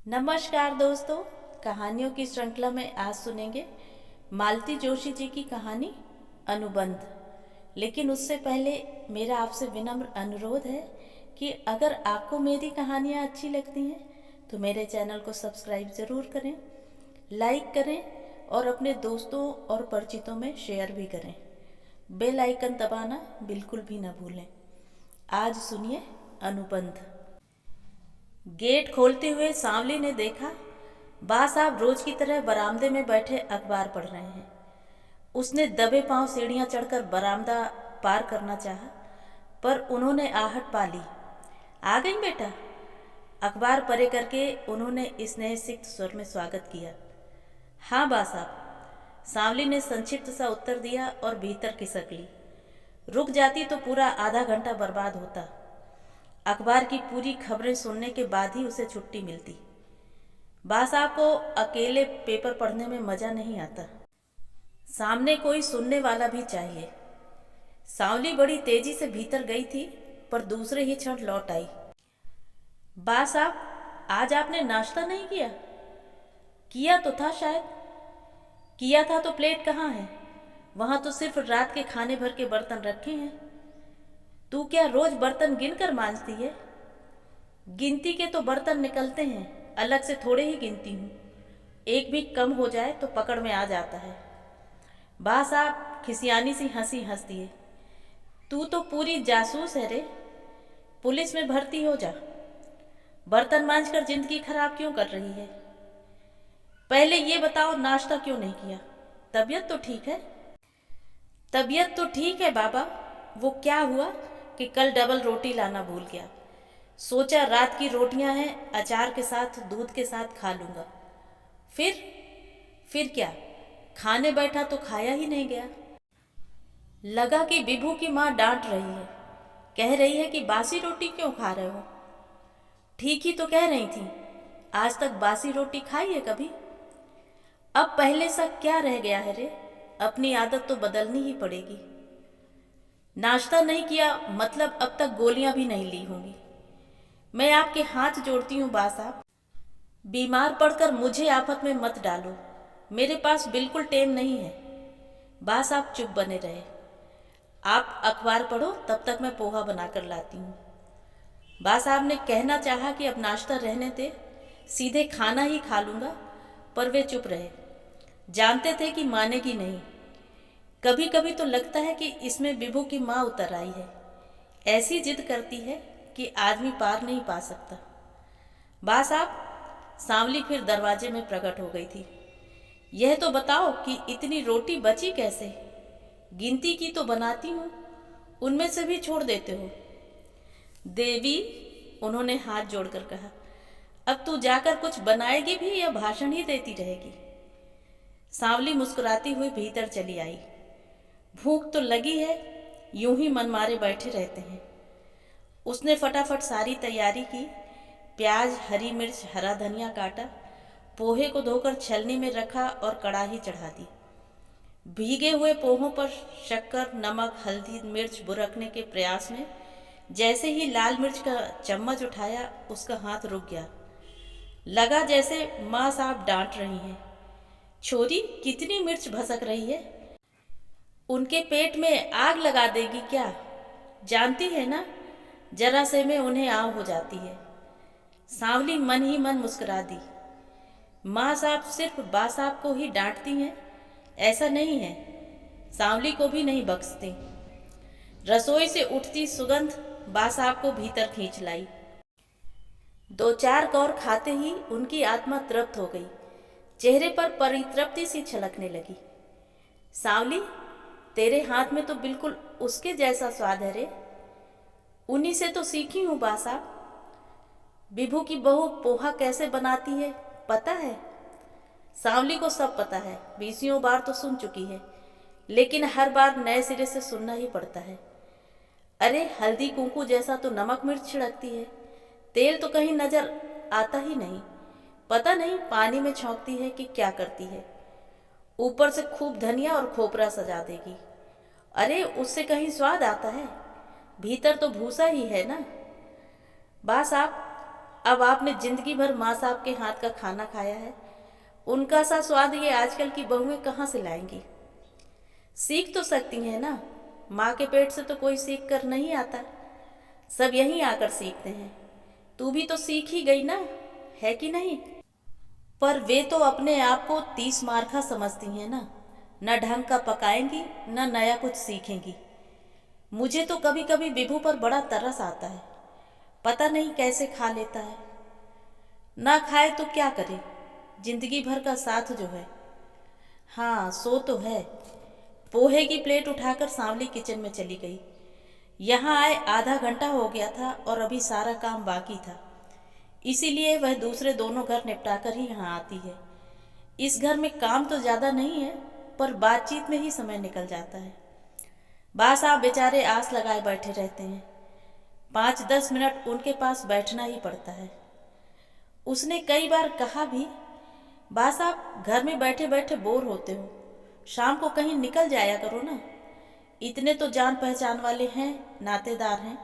नमस्कार दोस्तों, कहानियों की श्रृंखला में आज सुनेंगे मालती जोशी जी की कहानी अनुबंध। लेकिन उससे पहले मेरा आपसे विनम्र अनुरोध है कि अगर आपको मेरी कहानियाँ अच्छी लगती हैं तो मेरे चैनल को सब्सक्राइब ज़रूर करें, लाइक करें और अपने दोस्तों और परिचितों में शेयर भी करें। बेल आइकन दबाना बिल्कुल भी ना भूलें। आज सुनिए अनुबंध। गेट खोलते हुए सांवली ने देखा बा साहब रोज की तरह बरामदे में बैठे अखबार पढ़ रहे हैं। उसने दबे पांव सीढ़ियां चढ़कर बरामदा पार करना चाहा, पर उन्होंने आहट पा ली। आ गई बेटा? अखबार परे करके उन्होंने स्नेह सिक्त स्वर में स्वागत किया। हाँ बा साहब, सांवली ने संक्षिप्त सा उत्तर दिया और भीतर खिसक ली। रुक जाती तो पूरा आधा घंटा बर्बाद होता। अखबार की पूरी खबरें सुनने के बाद ही उसे छुट्टी मिलती। बा साहब को अकेले पेपर पढ़ने में मजा नहीं आता, सामने कोई सुनने वाला भी चाहिए। सांवली बड़ी तेजी से भीतर गई थी, पर दूसरे ही क्षण लौट आई। बा साहब, आज आपने नाश्ता नहीं किया? किया तो था शायद। किया था तो प्लेट कहाँ है? वहां तो सिर्फ रात के खाने भर के बर्तन रखे हैं। तू क्या रोज बर्तन गिन कर मांजती है? गिनती के तो बर्तन निकलते हैं, अलग से थोड़े ही गिनती हूँ। एक भी कम हो जाए तो पकड़ में आ जाता है। बा साहब खिसियानी सी हंसी हंस दिए। तू तो पूरी जासूस है रे। पुलिस में भर्ती हो जा। बर्तन मांज कर जिंदगी खराब क्यों कर रही है? पहले ये बताओ, नाश्ता क्यों नहीं किया? तबीयत तो ठीक है? तबीयत तो ठीक है बाबा। वो क्या हुआ कि कल डबल रोटी लाना भूल गया। सोचा रात की रोटियां हैं, अचार के साथ दूध के साथ खा लूंगा। फिर क्या? खाने बैठा तो खाया ही नहीं गया। लगा कि विभू की माँ डांट रही है, कह रही है कि बासी रोटी क्यों खा रहे हो। ठीक ही तो कह रही थी, आज तक बासी रोटी खाई है कभी? अब पहले सा क्या रह गया है रे? अपनी आदत तो बदलनी ही पड़ेगी। नाश्ता नहीं किया मतलब अब तक गोलियां भी नहीं ली होंगी। मैं आपके हाथ जोड़ती हूँ बा साहब, बीमार पड़कर मुझे आफत में मत डालो। मेरे पास बिल्कुल टेम नहीं है। बा साहब चुप बने रहे। आप अखबार पढ़ो, तब तक मैं पोहा बनाकर लाती हूँ। बा साहब ने कहना चाहा कि अब नाश्ता रहने दे, सीधे खाना ही खा लूंगा, पर वे चुप रहे। जानते थे कि मानेगी नहीं। कभी कभी तो लगता है कि इसमें विभू की माँ उतर आई है। ऐसी जिद करती है कि आदमी पार नहीं पा सकता। बा साहब, सांवली फिर दरवाजे में प्रकट हो गई थी। यह तो बताओ कि इतनी रोटी बची कैसे? गिनती की तो बनाती हूँ, उनमें से भी छोड़ देते हो। देवी, उन्होंने हाथ जोड़कर कहा, अब तू जाकर कुछ बनाएगी भी या भाषण ही देती रहेगी? सांवली मुस्कुराती हुई भीतर चली आई। भूख तो लगी है, यूं ही मन मारे बैठे रहते हैं। उसने फटाफट सारी तैयारी की। प्याज, हरी मिर्च, हरा धनिया काटा, पोहे को धोकर छलनी में रखा और कड़ाही चढ़ा दी। भीगे हुए पोहों पर शक्कर, नमक, हल्दी, मिर्च बुरकने के प्रयास में जैसे ही लाल मिर्च का चम्मच उठाया, उसका हाथ रुक गया। लगा जैसे माँ साहब डांट रही हैं, छोरी कितनी मिर्च भसक रही है, उनके पेट में आग लगा देगी क्या? जानती है ना, जरा से में उन्हें आव हो जाती है। सांवली मन ही मन मुस्कुरा दी। माँ साहब सिर्फ बा साहब को ही डांटती हैं, ऐसा नहीं है। सांवली को भी नहीं बख्शती। रसोई से उठती सुगंध बा साहब को भीतर खींच लाई। दो चार कौर खाते ही उनकी आत्मा तृप्त हो गई। चेहरे पर परितृप्ति सी छलकने लगी। सांवली, तेरे हाथ में तो बिल्कुल उसके जैसा स्वाद है रे। उन्हीं से तो सीखी हूँ बा साहब। विभू की बहू पोहा कैसे बनाती है पता है? सांवली को सब पता है, 20 बार तो सुन चुकी है, लेकिन हर बार नए सिरे से सुनना ही पड़ता है। अरे हल्दी कुंकू जैसा तो नमक मिर्च छिड़कती है, तेल तो कहीं नजर आता ही नहीं। पता नहीं पानी में छौंकती है कि क्या करती है। ऊपर से खूब धनिया और खोपरा सजा देगी। अरे उससे कहीं स्वाद आता है? भीतर तो भूसा ही है ना। बा साहब, अब आपने जिंदगी भर माँ साहब के हाथ का खाना खाया है, उनका सा स्वाद ये आजकल की बहुएं कहाँ से लाएंगी। सीख तो सकती हैं ना, माँ के पेट से तो कोई सीख कर नहीं आता, सब यहीं आकर सीखते हैं। तू भी तो सीख ही गई ना, है कि नहीं। पर वे तो अपने आप को 30 मार्खा समझती हैं ना, न ढंग का पकाएंगी न नया कुछ सीखेंगी। मुझे तो कभी कभी विभू पर बड़ा तरस आता है, पता नहीं कैसे खा लेता है। ना खाए तो क्या करे, जिंदगी भर का साथ जो है। हाँ सो तो है। पोहे की प्लेट उठाकर सांवली किचन में चली गई। यहाँ आए आधा घंटा हो गया था और अभी सारा काम बाकी था, इसीलिए वह दूसरे दोनों घर निपटाकर ही यहाँ आती है। इस घर में काम तो ज़्यादा नहीं है, पर बातचीत में ही समय निकल जाता है। बा साहब बेचारे आस लगाए बैठे रहते हैं, 5-10 मिनट उनके पास बैठना ही पड़ता है। उसने कई बार कहा भी, बा साहब घर में बैठे बैठे बोर होते हो, शाम को कहीं निकल जाया करो ना। इतने तो जान पहचान वाले हैं, नातेदार हैं।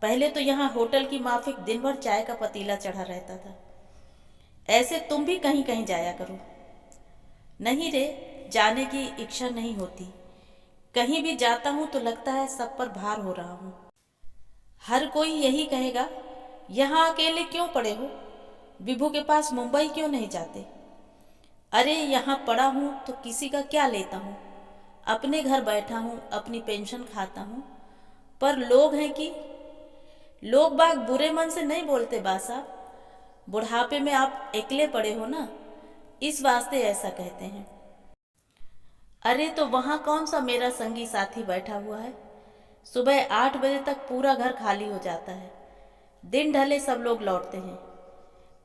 पहले तो यहाँ होटल की माफिक दिन भर चाय का पतीला चढ़ा रहता था, ऐसे तुम भी कहीं कहीं जाया करो। नहीं रे, जाने की इच्छा नहीं होती। कहीं भी जाता हूँ तो लगता है सब पर भार हो रहा हूँ। हर कोई यही कहेगा, यहाँ अकेले क्यों पड़े हो, विभू के पास मुंबई क्यों नहीं जाते। अरे यहाँ पड़ा हूँ तो किसी का क्या लेता हूँ, अपने घर बैठा हूँ, अपनी पेंशन खाता हूँ। पर लोग हैं कि लोग बाग बुरे मन से नहीं बोलते बा साहब, बुढ़ापे में आप अकेले पड़े हो ना, इस वास्ते ऐसा कहते हैं। अरे तो वहाँ कौन सा मेरा संगी साथी बैठा हुआ है, सुबह 8 बजे तक पूरा घर खाली हो जाता है, दिन ढले सब लोग लौटते हैं।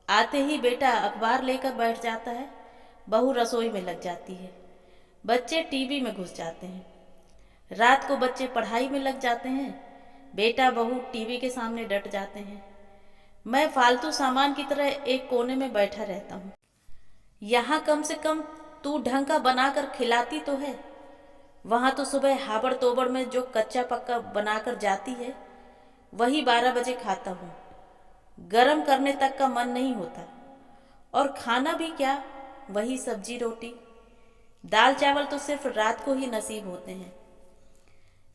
आते ही बेटा अखबार लेकर बैठ जाता है, बहू रसोई में लग जाती है, बच्चे टीवी में घुस जाते हैं। रात को बच्चे पढ़ाई में लग जाते हैं, बेटा बहू टीवी के सामने डट जाते हैं। मैं फालतू सामान की तरह एक कोने में बैठा रहता हूँ। यहाँ कम से कम तू ढंग का बनाकर खिलाती तो है, वहाँ तो सुबह हाबड़ तोबड़ में जो कच्चा पक्का बनाकर जाती है वही 12 बजे खाता हूँ। गरम करने तक का मन नहीं होता, और खाना भी क्या, वही सब्जी रोटी, दाल चावल तो सिर्फ रात को ही नसीब होते हैं।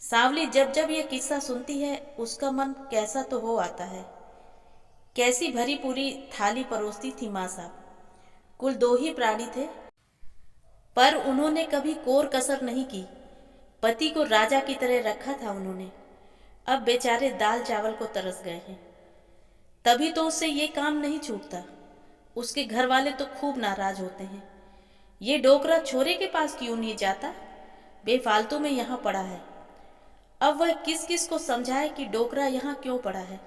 सांवली जब जब ये किस्सा सुनती है उसका मन कैसा तो हो आता है। कैसी भरी पूरी थाली परोसती थी माँ साहब। कुल 2 ही प्राणी थे, पर उन्होंने कभी कोर कसर नहीं की। पति को राजा की तरह रखा था उन्होंने। अब बेचारे दाल चावल को तरस गए हैं, तभी तो उससे ये काम नहीं छूटता। उसके घर वाले तो खूब नाराज होते हैं। ये डोकरा छोरे के पास क्यों नहीं जाता, बेफालतू में यहाँ पड़ा है। अब वह किस किस को समझाए कि डोकरा यहाँ क्यों पड़ा है,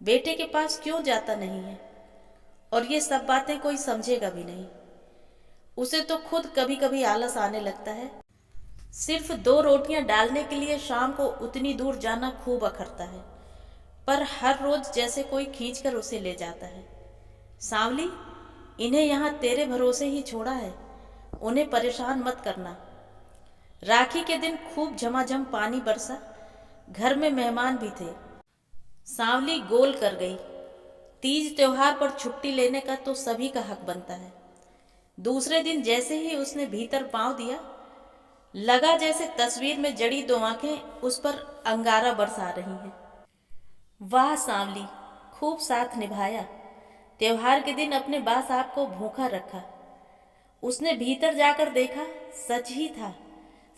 बेटे के पास क्यों जाता नहीं है। और ये सब बातें कोई समझेगा भी नहीं। उसे तो खुद कभी कभी आलस आने लगता है। सिर्फ 2 रोटियां डालने के लिए शाम को उतनी दूर जाना खूब अखरता है, पर हर रोज जैसे कोई खींचकर उसे ले जाता है। सांवली, इन्हें यहाँ तेरे भरोसे ही छोड़ा है, उन्हें परेशान मत करना। राखी के दिन खूब झमाझम पानी बरसा, घर में मेहमान भी थे। सांवली गोल कर गई। तीज त्योहार पर छुट्टी लेने का तो सभी का हक बनता है। दूसरे दिन जैसे ही उसने भीतर पांव दिया, लगा जैसे तस्वीर में जड़ी 2 आंखें उस पर अंगारा बरसा रही हैं। वाह सांवली, खूब साथ निभाया। त्योहार के दिन अपने बा साहब को भूखा रखा। उसने भीतर जाकर देखा, सच ही था।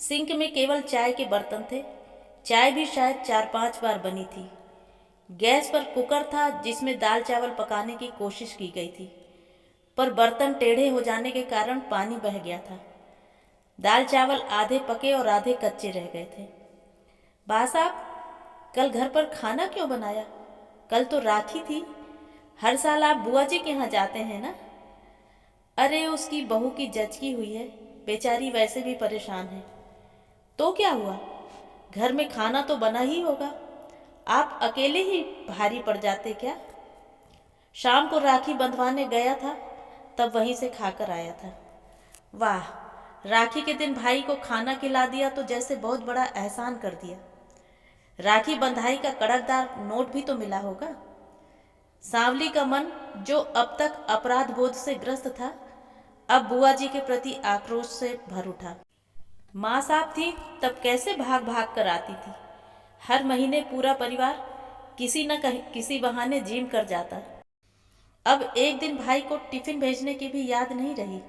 सिंक में केवल चाय के बर्तन थे। चाय भी शायद 4-5 बार बनी थी। गैस पर कुकर था जिसमें दाल चावल पकाने की कोशिश की गई थी, पर बर्तन टेढ़े हो जाने के कारण पानी बह गया था। दाल चावल आधे पके और आधे कच्चे रह गए थे। बा साहब, कल घर पर खाना क्यों बनाया, कल तो राखी थी। हर साल आप बुआ जी के यहाँ जाते हैं ना। अरे उसकी बहू की जचकी हुई है, बेचारी वैसे भी परेशान है। तो क्या हुआ, घर में खाना तो बना ही होगा, आप अकेले ही भारी पड़ जाते क्या। शाम को राखी बंधवाने गया था, तब वहीं से खाकर आया था। वाह, राखी के दिन भाई को खाना खिला दिया तो जैसे बहुत बड़ा एहसान कर दिया। राखी बंधाई का कड़कदार नोट भी तो मिला होगा। सांवली का मन, जो अब तक अपराध बोध से ग्रस्त था, अब बुआ जी के प्रति आक्रोश से भर उठा। माँ साहब थी तब कैसे भाग भाग कर आती थी। हर महीने पूरा परिवार किसी न किसी बहाने जिम कर जाता। अब एक दिन भाई को टिफिन भेजने की भी याद नहीं रही।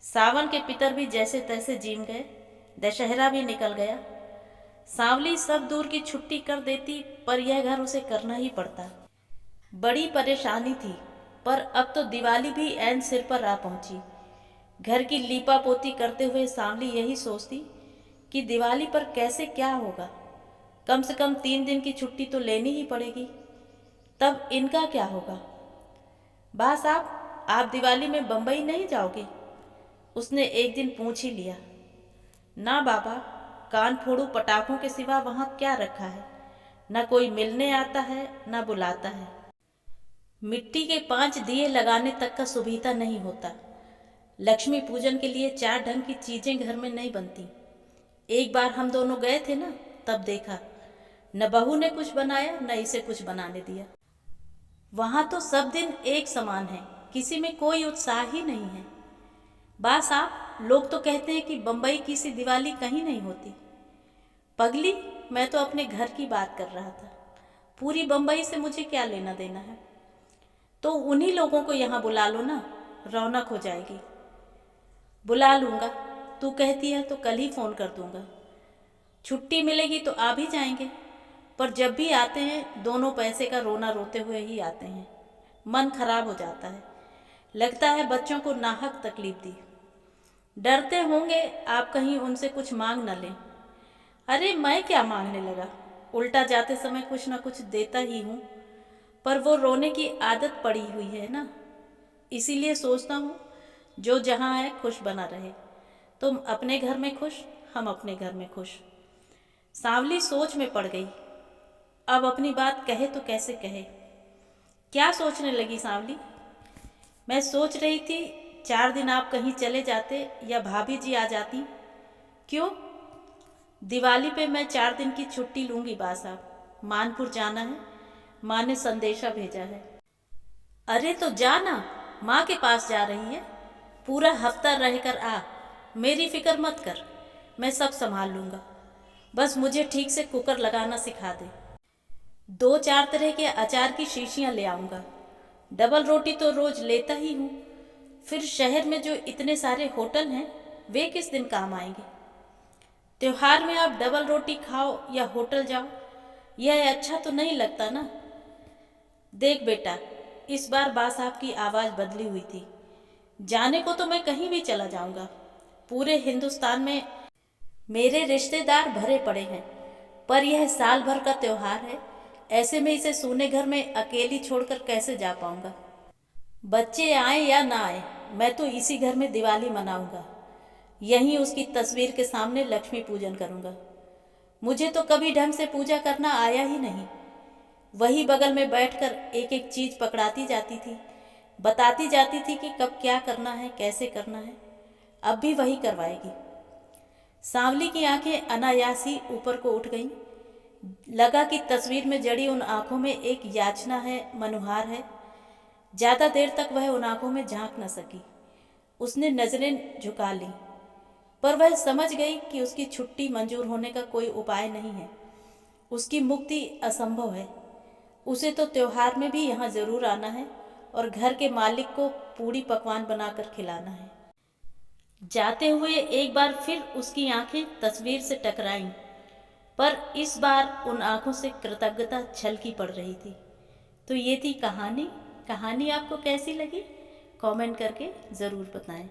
सावन के पितर भी जैसे तैसे जिम गए। दशहरा भी निकल गया। सांवली सब दूर की छुट्टी कर देती, पर यह घर उसे करना ही पड़ता। बड़ी परेशानी थी, पर अब तो दिवाली भी ऐन सिर पर आ पहुंची। घर की लीपा पोती करते हुए सांवली यही सोचती कि दिवाली पर कैसे क्या होगा। कम से कम 3 दिन की छुट्टी तो लेनी ही पड़ेगी। तब इनका क्या होगा। बा साहब, आप दिवाली में बम्बई नहीं जाओगे? उसने एक दिन पूछ ही लिया। ना बाबा, कान फोड़ू पटाखों के सिवा वहाँ क्या रखा है। न कोई मिलने आता है न बुलाता है। मिट्टी के 5 दिए लगाने तक का सुविधा नहीं होता। लक्ष्मी पूजन के लिए 4 ढंग की चीजें घर में नहीं बनती। एक बार हम दोनों गए थे ना, तब देखा, न बहू ने कुछ बनाया न इसे कुछ बनाने दिया। वहां तो सब दिन एक समान है, किसी में कोई उत्साह ही नहीं है। बा साहब, लोग तो कहते हैं कि बम्बई की सी दिवाली कहीं नहीं होती। पगली, मैं तो अपने घर की बात कर रहा था। पूरी बम्बई से मुझे क्या लेना देना है। तो उन्हीं लोगों को यहाँ बुला लो ना, रौनक हो जाएगी। बुला लूंगा, तू कहती है तो कल ही फोन कर दूंगा। छुट्टी मिलेगी तो आ भी जाएंगे, पर जब भी आते हैं दोनों पैसे का रोना रोते हुए ही आते हैं। मन खराब हो जाता है। लगता है बच्चों को नाहक तकलीफ दी। डरते होंगे आप कहीं उनसे कुछ मांग न लें। अरे मैं क्या मांगने लगा, उल्टा जाते समय कुछ न कुछ देता ही हूँ, पर वो रोने की आदत पड़ी हुई है ना, इसीलिए सोचता हूँ जो जहाँ है खुश बना रहे। तुम अपने घर में खुश, हम अपने घर में खुश। सांवली सोच में पड़ गई। अब अपनी बात कहे तो कैसे कहे। क्या सोचने लगी सांवली? मैं सोच रही थी 4 दिन आप कहीं चले जाते या भाभी जी आ जाती। क्यों? दिवाली पे मैं 4 दिन की छुट्टी लूंगी बा साहब। मानपुर जाना है, माँ ने संदेशा भेजा है। अरे तो जाना, माँ के पास जा रही है। पूरा हफ्ता रहकर आ, मेरी फिक्र मत कर, मैं सब संभाल लूंगा। बस मुझे ठीक से कुकर लगाना सिखा दे। 2-4 तरह के अचार की शीशियाँ ले आऊँगा। डबल रोटी तो रोज लेता ही हूँ। फिर शहर में जो इतने सारे होटल हैं, वे किस दिन काम आएंगे। त्योहार में आप डबल रोटी खाओ या होटल जाओ, यह अच्छा तो नहीं लगता ना। देख बेटा, इस बार बा साहब की आवाज़ बदली हुई थी। जाने को तो मैं कहीं भी चला जाऊंगा। पूरे हिंदुस्तान में मेरे रिश्तेदार भरे पड़े हैं, पर यह साल भर का त्योहार है। ऐसे में इसे सूने घर में अकेली छोड़कर कैसे जा पाऊंगा। बच्चे आए या ना आए, मैं तो इसी घर में दिवाली मनाऊंगा। यहीं उसकी तस्वीर के सामने लक्ष्मी पूजन करूंगा। मुझे तो कभी ढंग से पूजा करना आया ही नहीं। वही बगल में बैठकर एक एक चीज पकड़ाती जाती थी, बताती जाती थी कि कब क्या करना है, कैसे करना है। अब भी वही करवाएगी। सांवली की आंखें अनायास ही ऊपर को उठ गईं। लगा कि तस्वीर में जड़ी उन आंखों में एक याचना है, मनुहार है। ज्यादा देर तक वह उन आंखों में झांक न सकी। उसने नजरें झुका लीं, पर वह समझ गई कि उसकी छुट्टी मंजूर होने का कोई उपाय नहीं है। उसकी मुक्ति असंभव है। उसे तो त्योहार में भी यहाँ जरूर आना है और घर के मालिक को पूड़ी पकवान बनाकर खिलाना है। जाते हुए एक बार फिर उसकी आंखें तस्वीर से टकराईं, पर इस बार उन आंखों से कृतज्ञता छलकी पड़ रही थी। तो ये थी कहानी। कहानी आपको कैसी लगी? कमेंट करके ज़रूर बताएं।